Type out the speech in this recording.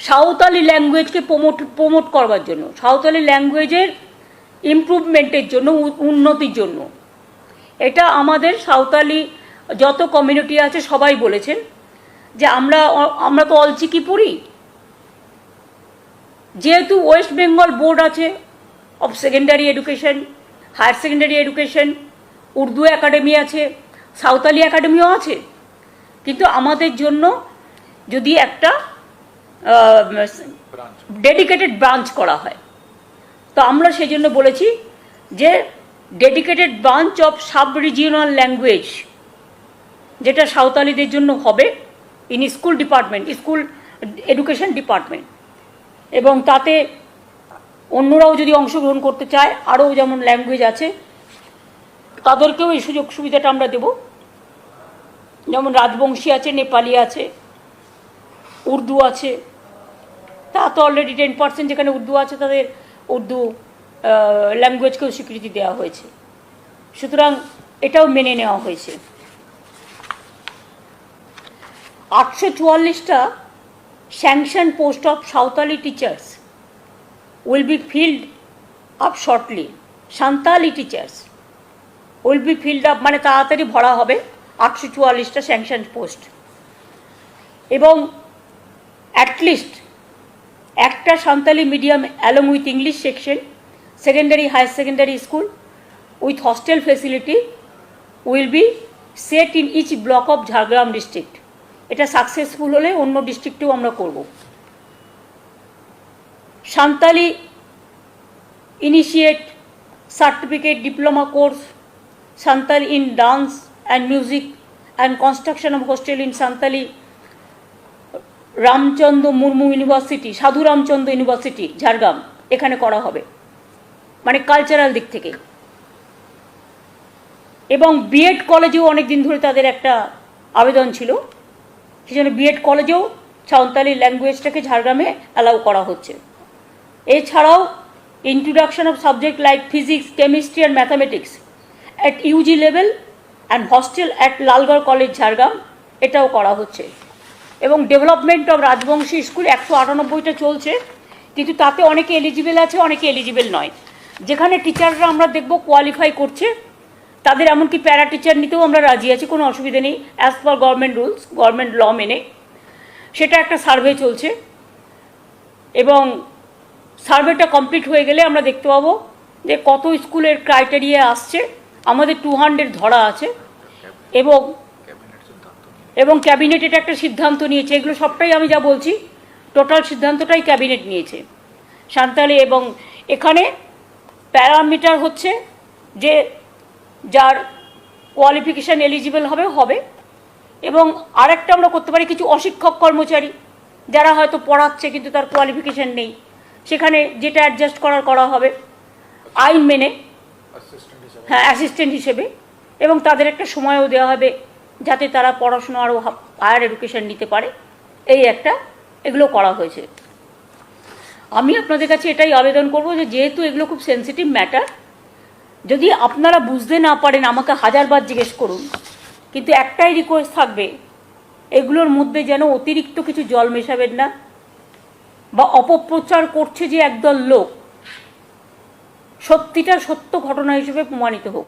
Santali ল্যাঙ্গুয়েজকে promote করবার জন্য, সাঁওতালি ল্যাঙ্গুয়েজের ইমপ্রুভমেন্টের জন্য, উন্নতির জন্য। এটা আমাদের সাঁওতালি যত কমিউনিটি আছে সবাই বলেছেন যে আমরা তো অলচিকি পড়ি, যেহেতু ওয়েস্ট বেঙ্গল বোর্ড আছে of secondary education, higher secondary education, Urdu academy আছে, সাঁওতালি একাডেমিও আছে, কিন্তু আমাদের জন্য যদি একটা ডেডিকেটেড ব্রাঞ্চ করা হয়, তো আমরা সেই জন্য বলেছি যে dedicated branch of sub regional language, যেটা সাঁওতালিদের জন্য হবে in school department, school education department, এবং তাতে অন্যরাও যদি অংশগ্রহণ করতে চায়, আরও যেমন ল্যাঙ্গুয়েজ আছে তাদেরকেও এই সুযোগ সুবিধাটা আমরা দেব। যেমন রাজবংশী আছে, নেপালি আছে, উর্দু আছে, তা তো অলরেডি 10% যেখানে উর্দু আছে তাদের উর্দু ল্যাঙ্গুয়েজকেও স্বীকৃতি দেওয়া হয়েছে, সুতরাং এটাও মেনে নেওয়া হয়েছে। 844টা sanction post of Santali teachers will be filled up shortly. Santali teachers will be filled up, মানে তাড়াতাড়ি ভরা হবে 844টা স্যাংশন পোস্ট, এবং অ্যাটলিস্ট একটা Santali medium along with English section, secondary higher secondary school with hostel facility will be set in each block of Jhargram district. এটা successful হলে অন্য ডিস্ট্রিক্টেও আমরা করব। Santali initiate certificate diploma course, Santhal in dance and music and construction of hostel in Santali, Ramchandra Murmu university, সাধু Ramchandra university Jhargram, এখানে করা হবে, মানে কালচারাল দিক থেকে। এবং বিএড কলেজেও অনেক দিন ধরে তাদের একটা আবেদন ছিল, সেই জন্য বিএড কলেজেও সাঁওতালি ল্যাঙ্গুয়েজটাকে ঝাড়গ্রামে অ্যালাউ করা হচ্ছে। এছাড়াও introduction of subject like physics, chemistry and mathematics at UG level and hostel at Lalgarh college Jhargram, এটাও করা হচ্ছে। এবং ডেভেলপমেন্ট অফ রাজবংশী স্কুল 198টা চলছে, কিন্তু তাতে অনেকে এলিজিবল আছে, অনেকে এলিজিবল নয়। যেখানে টিচাররা আমরা দেখব কোয়ালিফাই করছে, তাদের এমনকি প্যারা টিচার নিতেও আমরা রাজি আছি, কোনো অসুবিধা নেই, as per government rules, government law মেনে। সেটা একটা সার্ভে চলছে, এবং সার্ভেটা কমপ্লিট হয়ে গেলে আমরা দেখতে পাবো যে কত স্কুলের ক্রাইটেরিয়া আসছে। আমাদের 200 ধরা আছে, এবং ক্যাবিনেট এটা একটা সিদ্ধান্ত নিয়েছে। এগুলো সবটাই আমি যা বলছি টোটাল সিদ্ধান্তটাই ক্যাবিনেট নিয়েছে সাঁওতালি। এবং এখানে প্যারামিটার হচ্ছে যে যার কোয়ালিফিকেশান এলিজিবল হবে, এবং আরেকটা আমরা করতে পারি কিছু অশিক্ষক কর্মচারী যারা হয়তো পড়াচ্ছে কিন্তু তার কোয়ালিফিকেশান নেই, সেখানে যেটা অ্যাডজাস্ট করা হবে আইন মেনে, হ্যাঁ, অ্যাসিস্ট্যান্ট হিসেবে, এবং তাদের একটা সময়ও দেওয়া হবে যাতে তারা পড়াশোনা আরও হায়ার এডুকেশন নিতে পারে। এই একটা এগুলো করা হয়েছে। আমি আপনাদের কাছে এটাই আবেদন করব যে যেহেতু এগুলো খুব সেন্সিটিভ ম্যাটার, যদি আপনারা বুঝতে না পারেন আমাকে 1000বার জিজ্ঞেস করুন, কিন্তু একটাই রিকোয়েস্ট থাকবে, এগুলোর মধ্যে যেন অতিরিক্ত কিছু জল মেশাবেন না, বা অপপ্রচার করছে যে একদল লোক, সত্যিটা সত্য ঘটনা হিসেবে প্রমাণিত হোক।